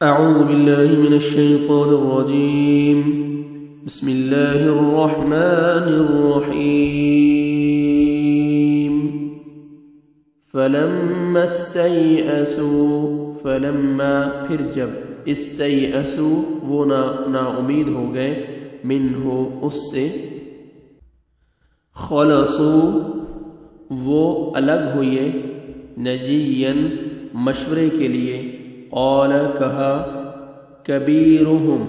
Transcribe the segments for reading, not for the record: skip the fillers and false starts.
أعوذ بالله من الشيطان الرجيم. بسم الله الرحمن الرحيم. فلما استيئسوا، فلما پھر جب، استيئسوا وہ نا امید ہو گئے، منہ اس سے، خلصوا وہ الگ ہوئے، نجیاً مشورے کے لیے، قال کہا، کبیرہم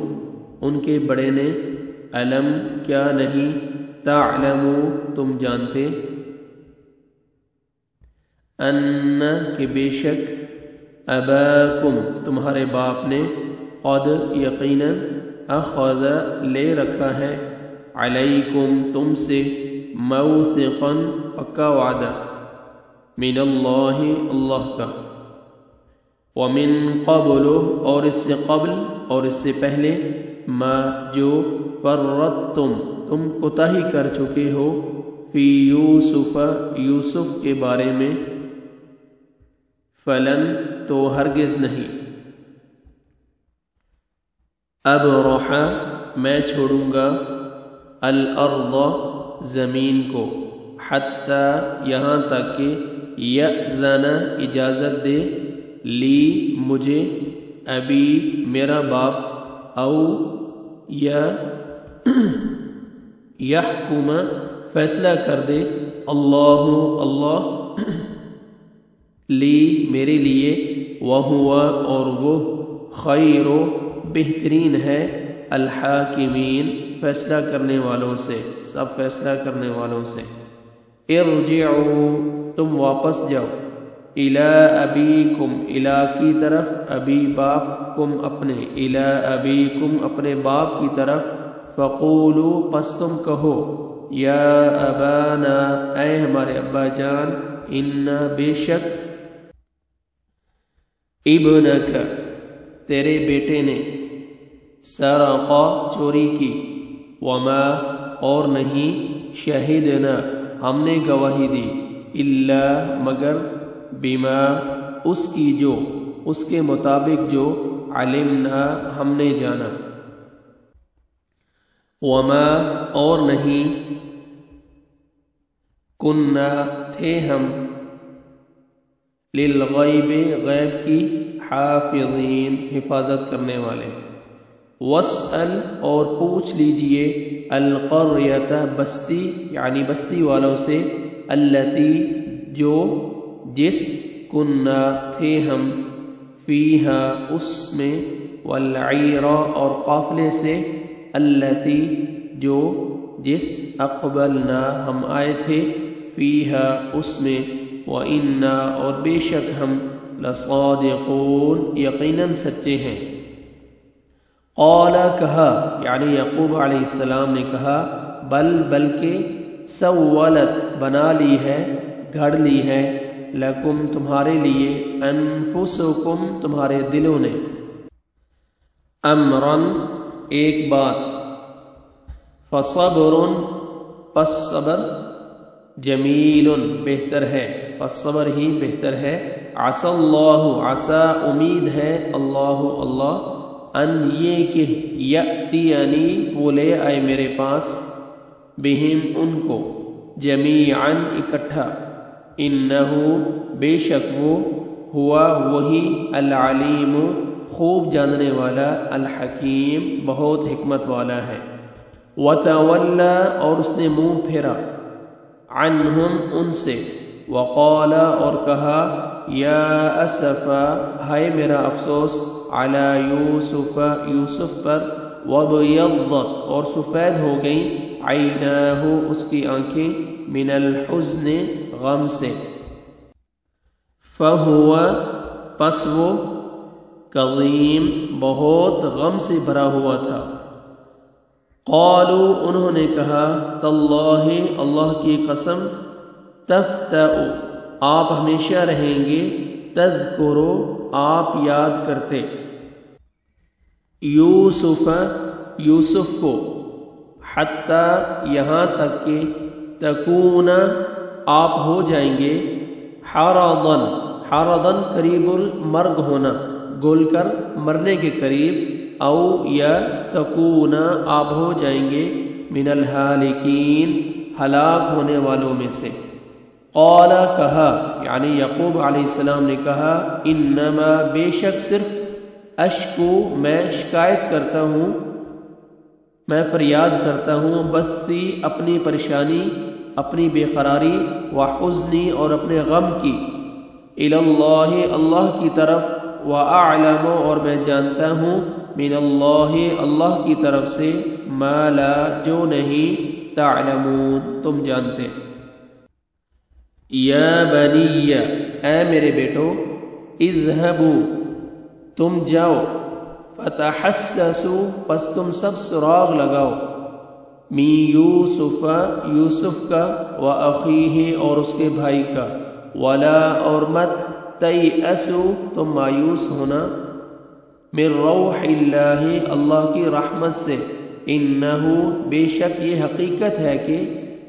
ان کے بڑے نے، علم کیا نہیں، تعلموا تم جانتے، ان کہ بے شک، اباکم تمہارے باپ نے، قد یقیناً، اخذ لے رکھا ہے، علیکم تم سے، موثقا پکا وعدہ، من اللہ اللہ کا، ومن قبل اور اس سے قبل اور اس سے پہلے، ما جو، فرطتم تم کوتاہی کر چکے ہو، فی یوسف یوسف کے بارے میں، فلن تو ہرگز نہیں، ابرح میں چھوڑوں گا، الارض زمین کو، حتی یہاں تک کہ، یأذن اجازت دے، لی مجھے، ابی میرا باپ، او یا یحکم فیصلہ کر دے، اللہ اللہ، لی میرے لیے، وہو اور وہ، خیر بہترین ہے، الحاکمین فیصلہ کرنے والوں سے، سب فیصلہ کرنے والوں سے، ارجعوا تم واپس جاؤ، الی ابیکم الی کی طرف، ابی باپ، کم اپنے، الی ابیکم اپنے باپ کی طرف، فقولوا پس تم کہو، یا ابانا اے ہمارے ابا جان، ان بے شک، ابنک تیرے بیٹے نے، سرق چوری کی، وما اور نہیں، شہدنا ہم نے گواہی دی، الا مگر، بما اس کی جو، اس کے مطابق جو، علمنا ہم نے جانا، وما اور نہیں، کننا تھے ہم، للغیب غیب کی، حافظین حفاظت کرنے والے، واسأل اور پوچھ لیجئے، القریۃ بستی یعنی بستی والوں سے، التی جو، جس، کننا تھے ہم، فیہا اس میں، والعیر اور قافلے سے، التی جو، جس، اقبلنا ہم آئے تھے، فیہا اس میں، وإنا اور بے شک ہم، لصادقون یقیناً سچے ہیں، قال کہا یعنی یعقوب علیہ السلام نے کہا، بلکہ، سولت بنا لی ہے، گھڑ لی ہے، لکم تمہارے لیے، انفسکم تمہارے دلوں نے، امرن ایک بات، فصبر پس صبر، جمیل بہتر ہے، پس صبر ہی بہتر ہے، عسى اللہ عسى امید ہے، اللہ اللہ، ان یہ کہ، یأتینی وہ لے آئے میرے پاس، بہم ان کو، جمیعاً اکٹھا، انہو بے شک وہ، ہوا وہی، العلیم خوب جاننے والا، الحکیم بہت حکمت والا ہے، وتولی اور اس نے منہ پھیرا، عنہم ان سے، وقال اور کہا، یا اسفا ہائے میرا افسوس، علی یوسف یوسف پر، وابیضت اور سفید ہو گئیں، عیناہ اس کی آنکھیں، من الحزن غم سے، فہو پس وہ، کظیم بہت غم سے بھرا ہوا تھا، قالوا انہوں نے کہا، تاللہ اللہ کی قسم، تفتأ آپ ہمیشہ رہیں گے، تذکرو آپ یاد کرتے، یوسف یوسف کو، حتی یہاں تک کہ، تکون آپ ہو جائیں گے، حرضاً قریب المرگ ہونا، گول کر مرنے کے قریب، او یا تکونا آپ ہو جائیں گے، من الہالکین ہلاک ہونے والوں میں سے۔ قال کہا، یعنی یعقوب علیہ السلام نے کہا، انما بے شک صرف اشکو میں شکایت کرتا ہوں، میں فریاد کرتا ہوں، بثی اپنی پریشانی، اپنی بے قراری، وحزنی اور اپنے غم کی، اللہ اللہ کی طرف، واعلم اور میں جانتا ہوں، من اللہ اللہ کی طرف سے، ما لا جو نہیں، تعلمون تم جانتے۔ یا بنی اے میرے بیٹو، اذهبوا تم جاؤ، فتحسسوا پس تم سب سراغ لگاؤ، من یوسف یوسف کا، واخیہ اور اس کے بھائی کا، ولا اور مت تیأسوا تم مایوس ہونا، من روح اللہ اللہ کی رحمت سے، انہو بے شک یہ حقیقت ہے کہ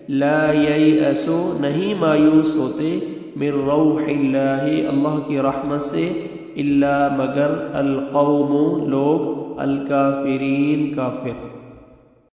لا ییأس نہیں مایوس ہوتے، من روح اللہ اللہ کی رحمت سے، الا مگر القوم لوگ، الکافرین کافر۔